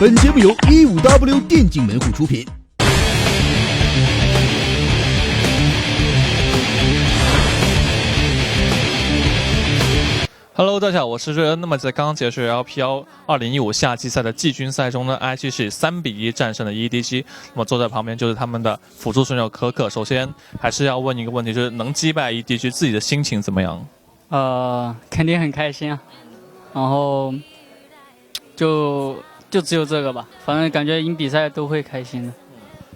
本节目由15W 电竞门户出品。Hello， 大家好，我是瑞恩。那么在刚刚结束 LPL 2015夏季赛的季军赛中呢 ，IG 是3-1战胜了 EDG。那么坐在旁边就是他们的辅助选手可可。首先还是要问一个问题，就是能击败 EDG， 自己的心情怎么样？肯定很开心啊。然后就只有这个吧，反正感觉赢比赛都会开心的。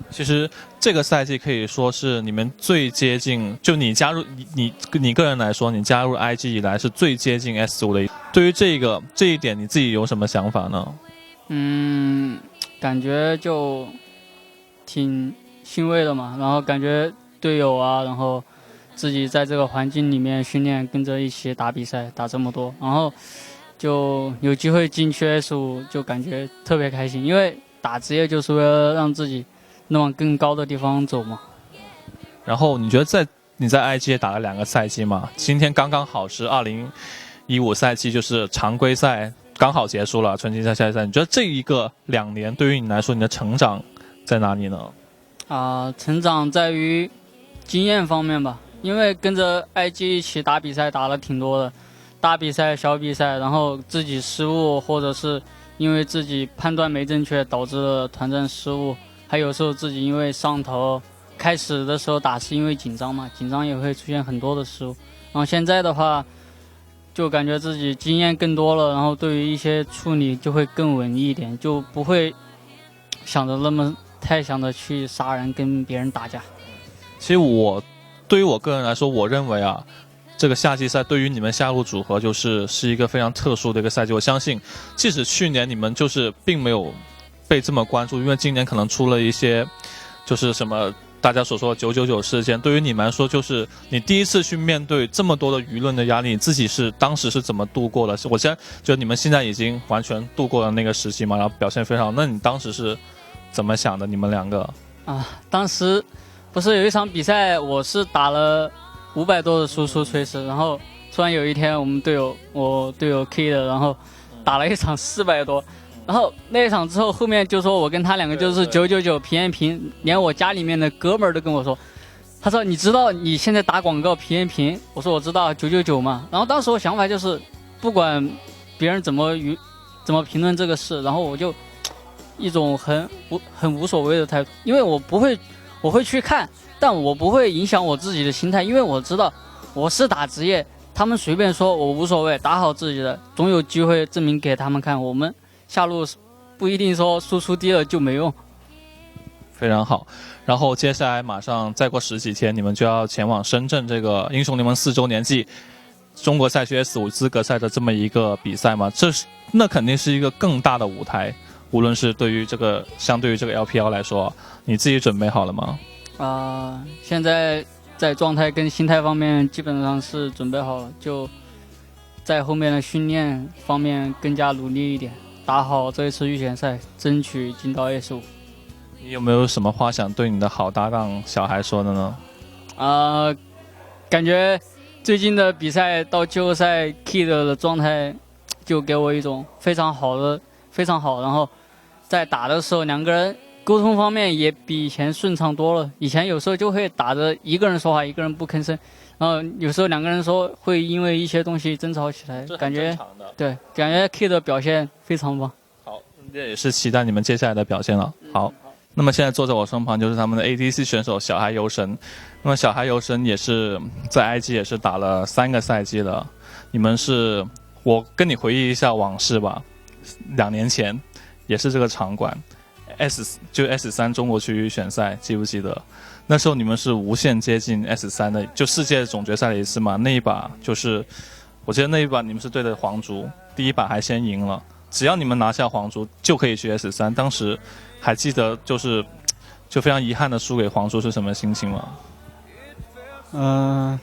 其实这个赛季可以说是你们最接近，就你加入你个人来说，你加入 IG 以来是最接近 S5的。对于这一点，你自己有什么想法呢？感觉就挺欣慰的嘛，然后感觉队友啊，然后自己在这个环境里面训练，跟着一起打比赛，打这么多，然后就有机会进去 S5，就感觉特别开心，因为打职业就是为了让自己能往更高的地方走嘛。然后你觉得你在 IG 也打了2个赛季嘛？今天刚刚好是2015赛季，就是常规赛刚好结束了，春季赛、夏季赛。你觉得这2年对于你来说，你的成长在哪里呢？成长在于经验方面吧，因为跟着 IG 一起打比赛打了挺多的，大比赛、小比赛，然后自己失误，或者是因为自己判断没正确导致了团战失误，还有时候自己因为上头，开始的时候打是因为紧张嘛，紧张也会出现很多的失误。然后现在的话，就感觉自己经验更多了，然后对于一些处理就会更稳一点，就不会想着太想着去杀人跟别人打架。其实对于我个人来说，我认为这个夏季赛对于你们下路组合是一个非常特殊的一个赛季。我相信，即使去年你们就是并没有被这么关注，因为今年可能出了一些就是什么大家所说的999事件，对于你们来说，就是你第一次去面对这么多的舆论的压力，你自己当时是怎么度过的？我现在觉得你们现在已经完全度过了那个时期嘛，然后表现非常好。那你当时是怎么想的？你们2个当时不是有一场比赛，我是打了500多的输出锤石，然后突然有一天我队友 K 的，然后打了一场400多，然后那一场之后，后面就说我跟他2个就是999平平，连我家里面的哥们儿都跟我说，他说你知道你现在打广告平平，我说我知道999嘛。然后当时我想法就是不管别人怎么评论这个事，然后我就一种很无所谓的态度，因为我会去看，但我不会影响我自己的心态，因为我知道我是打职业，他们随便说我无所谓，打好自己的，总有机会证明给他们看。我们下路不一定说输出低了就没用。非常好。然后接下来马上再过10几天，你们就要前往深圳这个英雄联盟4周年季中国赛区 S5 资格赛的这么一个比赛嘛？那肯定是一个更大的舞台。无论是相对于这个 LPL 来说，你自己准备好了吗？现在在状态跟心态方面基本上是准备好了，就在后面的训练方面更加努力一点，打好这一次预选赛，争取进到 S5。你有没有什么话想对你的好搭档小孩说的呢？感觉最近的比赛到季后赛 Kid 的状态就给我一种非常好，然后在打的时候2个人沟通方面也比以前顺畅多了。以前有时候就会打着一个人说话，一个人不吭声，然后有时候2个人说会因为一些东西争吵起来，感觉 Kid 的表现非常棒。好，这也是期待你们接下来的表现了。好，那么现在坐在我身旁就是他们的 ADC 选手小孩游神。那么小孩游神也是在 IG 也是打了3个赛季了。我跟你回忆一下往事吧。2年前也是这个场馆 S3 中国区预选赛，记不记得？那时候你们是无限接近 S3 的，就世界总决赛的一次嘛。那一把就是我记得那一把你们是对着皇族，第一把还先赢了，只要你们拿下皇族就可以去 S3。当时还记得就非常遗憾的输给皇族是什么心情吗？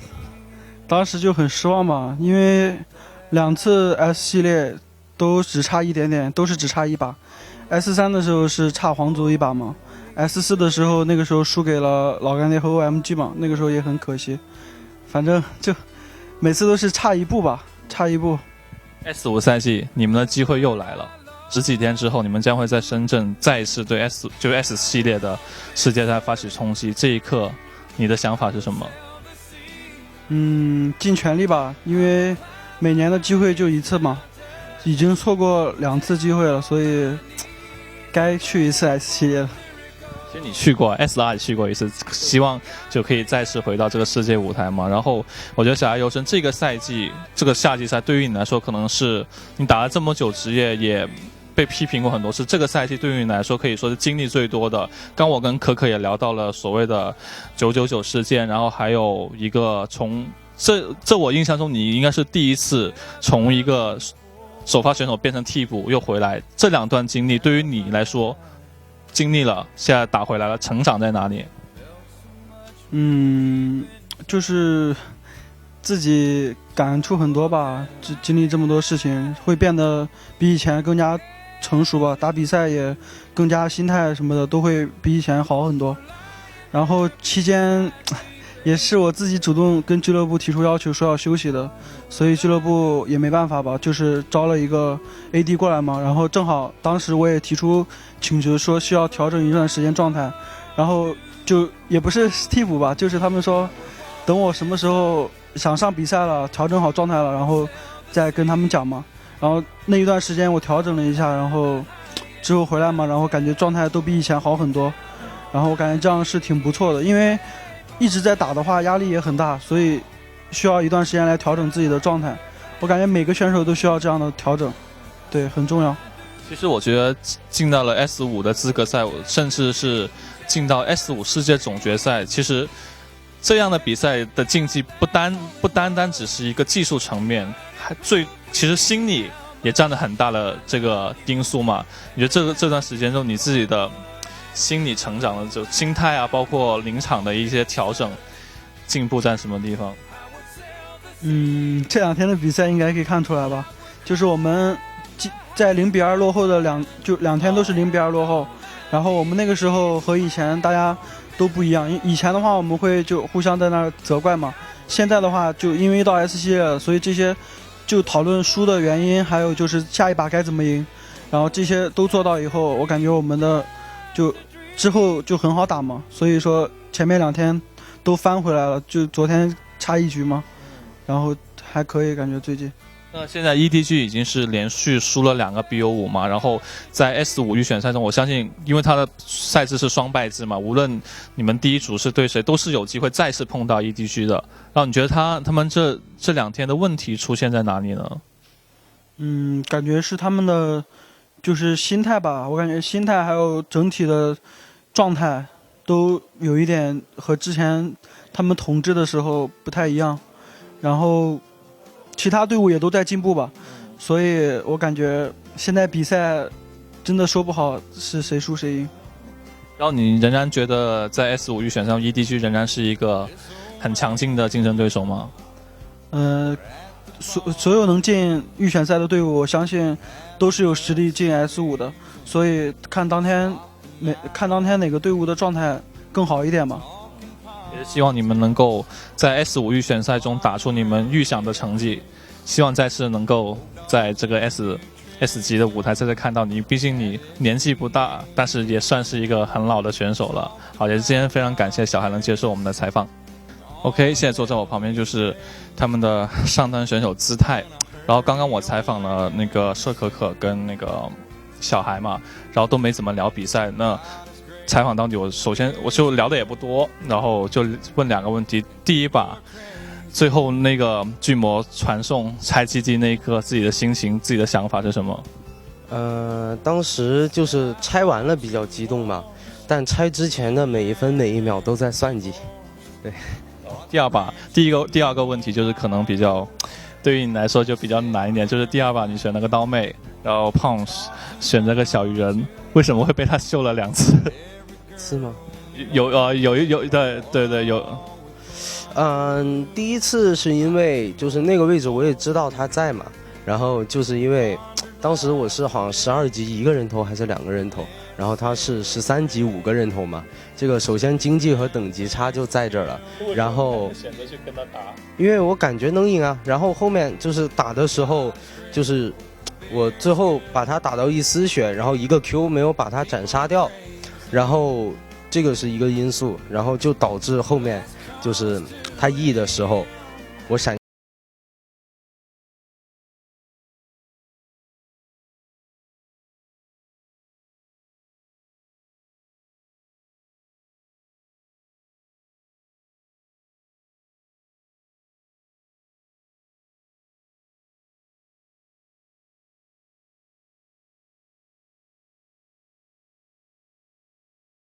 当时就很失望嘛，因为2次 S 系列都只差一点点，都是只差1把。S3 的时候是差皇族1把嘛， S4 的时候那个时候输给了老干爹和 OMG 嘛，那个时候也很可惜。反正就每次都是差一步吧，差一步。S5赛季你们的机会又来了，十几天之后，你们将会在深圳再一次对 S 系列的世界赛发起冲击。这一刻，你的想法是什么？尽全力吧，因为每年的机会就一次嘛，已经错过2次机会了，所以该去一次 S 系列了。其实你去过 SR 也去过一次，希望就可以再次回到这个世界舞台嘛。然后我觉得小孩优生这个赛季，这个夏季赛对于你来说，可能是你打了这么久职业，也被批评过很多次。这个赛季对于你来说，可以说是经历最多的。刚我跟可可也聊到了所谓的999事件，然后还有一个从这我印象中，你应该是第一次从一个首发选手变成替补又回来。这2段经历对于你来说，经历了，现在打回来了，成长在哪里？就是自己感触很多吧，经历这么多事情，会变得比以前更加成熟吧，打比赛也更加心态什么的都会比以前好很多。然后期间也是我自己主动跟俱乐部提出要求说要休息的，所以俱乐部也没办法吧，就是招了一个 AD 过来嘛，然后正好当时我也提出请求说需要调整一段时间状态，然后就也不是替补吧，就是他们说等我什么时候想上比赛了，调整好状态了，然后再跟他们讲嘛。然后那一段时间我调整了一下，然后之后回来嘛，然后感觉状态都比以前好很多，然后我感觉这样是挺不错的，因为一直在打的话压力也很大，所以需要一段时间来调整自己的状态。我感觉每个选手都需要这样的调整，对，很重要。其实我觉得进到了 S5的资格赛，甚至是进到 S5世界总决赛，其实这样的比赛的竞技不单单只是一个技术层面，其实心理也占了很大的这个因素嘛。你觉得这段时间中你自己的心理成长的就心态啊，包括临场的一些调整进步在什么地方？这2天的比赛应该可以看出来吧，就是我们在0-2落后的2天都是0-2落后，然后我们那个时候和以前大家都不一样，以前的话我们会就互相在那儿责怪嘛，现在的话就因为到 S 系列了，所以这些就讨论输的原因，还有就是下一把该怎么赢，然后这些都做到以后，我感觉我们的就之后就很好打嘛，所以说前面2天都翻回来了，就昨天差1局嘛，然后还可以感觉最近。那现在 EDG 已经是连续输了2个 BO5嘛，然后在 S5预选赛中，我相信因为它的赛制是双败制嘛，无论你们第一组是对谁，都是有机会再次碰到 EDG 的。然后你觉得他们这2天的问题出现在哪里呢？感觉是他们的就是心态吧，我感觉心态还有整体的状态都有一点和之前他们统治的时候不太一样，然后其他队伍也都在进步吧，所以我感觉现在比赛真的说不好是谁输谁赢。然后你仍然觉得在 S5预选上 EDG 仍然是一个很强劲的竞争对手吗？所有能进预选赛的队伍，我相信都是有实力进 S5的，所以看当天哪个队伍的状态更好一点吧。也是希望你们能够在 S5预选赛中打出你们预想的成绩，希望再次能够在这个 S 级的舞台再次看到你，毕竟你年纪不大，但是也算是一个很老的选手了。好，也是今天非常感谢小孩能接受我们的采访。OK， 现在坐在我旁边就是他们的上单选手姿态，然后刚刚我采访了那个社可可跟那个小孩嘛，然后都没怎么聊比赛。那采访当中，首先我就聊的也不多，然后就问2个问题。第一把最后那个巨魔传送拆基地那一刻，自己的心情、自己的想法是什么？当时就是拆完了比较激动嘛，但拆之前的每一分每一秒都在算计。对。第二个问题就是可能比较对于你来说就比较难一点，就是第2把你选了个刀妹，然后胖选了个小鱼人，为什么会被他秀了2次？是吗？有对有。第一次是因为就是那个位置我也知道他在嘛，然后就是因为当时我是好像12级1个人头还是2个人头，然后他是13级5个人头嘛，这个首先经济和等级差就在这儿了，然后选择去跟他打，因为我感觉能赢啊，然后后面就是打的时候就是我最后把他打到1丝血，然后一个 Q 没有把他斩杀掉，然后这个是一个因素，然后就导致后面就是他 E 的时候，我闪。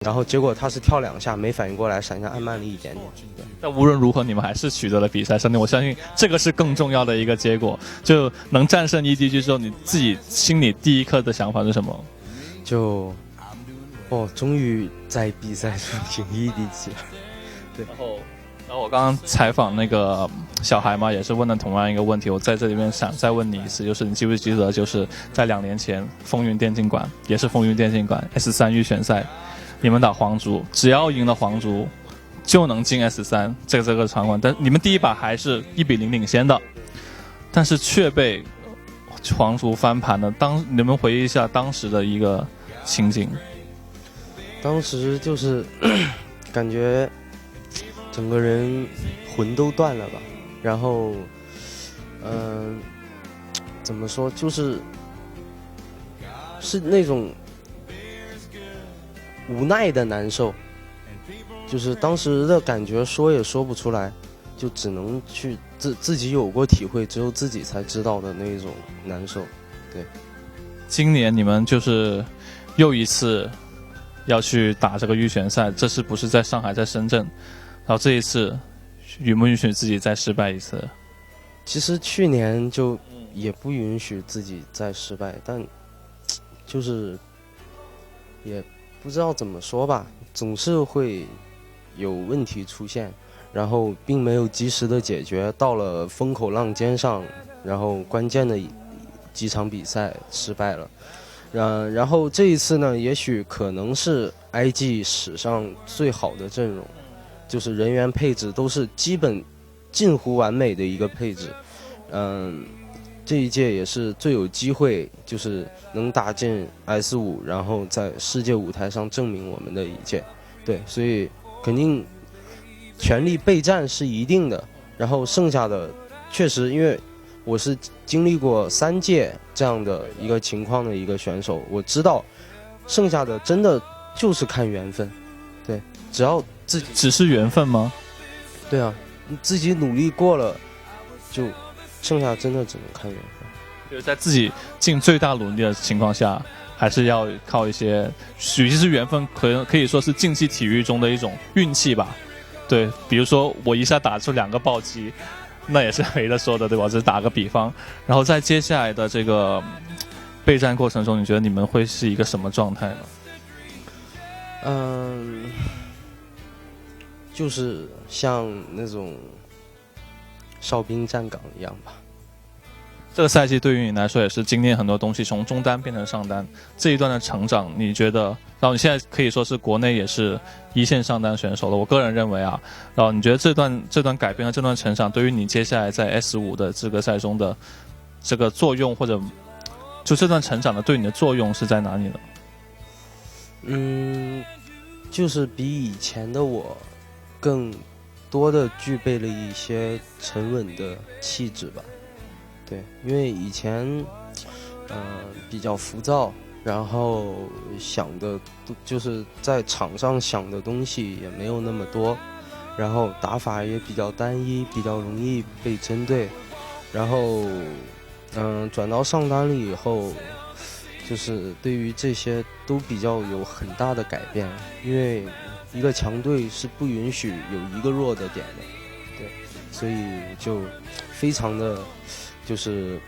然后结果他是跳2下没反应过来，闪下按慢了一点点。但无论如何，你们还是取得了比赛胜利。我相信这个是更重要的一个结果，就能战胜 EDG 之后，你自己心里第一刻的想法是什么？就，终于在比赛中赢 EDG 了。对。然后我刚刚采访那个小孩嘛，也是问了同样一个问题，我在这里面想再问你一次，就是你记不记得，就是在2年前风云电竞馆，也是风云电竞馆 S3 预选赛。你们打皇族，只要赢了皇族，就能进 S3 这个场馆。但你们第一把还是1比0领先的，但是却被皇族翻盘了。你们回忆一下当时的一个情景。当时就是感觉整个人魂都断了吧，然后，怎么说，是那种。无奈的难受，就是当时的感觉说也说不出来，就只能去自己有过体会，只有自己才知道的那种难受。对，今年你们就是又一次要去打这个预选赛，这次不是在上海，在深圳，然后这一次允不允许自己再失败一次？其实去年就也不允许自己再失败，但就是也不知道怎么说吧，总是会有问题出现，然后并没有及时的解决，到了风口浪尖上，然后关键的几场比赛失败了。然后这一次呢，也许可能是 IG 史上最好的阵容，就是人员配置都是近乎完美的一个配置。这一届也是最有机会，就是能打进 S5，然后在世界舞台上证明我们的一届。对，所以肯定全力备战是一定的。然后剩下的确实，因为我是经历过3届这样的一个情况的一个选手，我知道剩下的真的就是看缘分。对，只要自己只是缘分吗？对啊，你自己努力过了，就剩下真的只能看缘分。就是在自己尽最大努力的情况下，还是要靠一些，与其是缘分，可以说是竞技体育中的一种运气吧。对，比如说我一下打出2个暴击，那也是没得说的，对吧？只是打个比方。然后在接下来的这个备战过程中，你觉得你们会是一个什么状态呢？就是像那种哨兵站岗一样吧。这个赛季对于你来说也是经历很多东西，从中单变成上单，这一段的成长，你觉得？然后你现在可以说是国内也是一线上单选手了。我个人认为啊，然后你觉得这段改变和这段成长，对于你接下来在 S5的资格赛中的这个作用，或者就这段成长的对你的作用是在哪里呢？就是比以前的我更多的具备了一些沉稳的气质吧。对，因为以前比较浮躁，然后想的就是在场上想的东西也没有那么多，然后打法也比较单一，比较容易被针对。然后转到上单了以后，就是对于这些都比较有很大的改变，因为一个强队是不允许有一个弱的点的。对，所以就非常的就是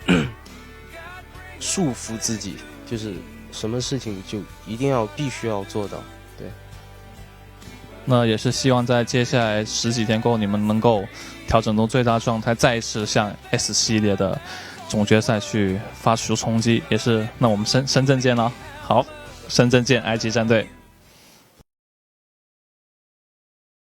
束缚自己，就是什么事情就一定要必须要做到。对，那也是希望在接下来10几天过后，你们能够调整到最大状态，再一次向 S 系列的总决赛去发出冲击。也是，那我们深圳见了。好，深圳见 IG 战队。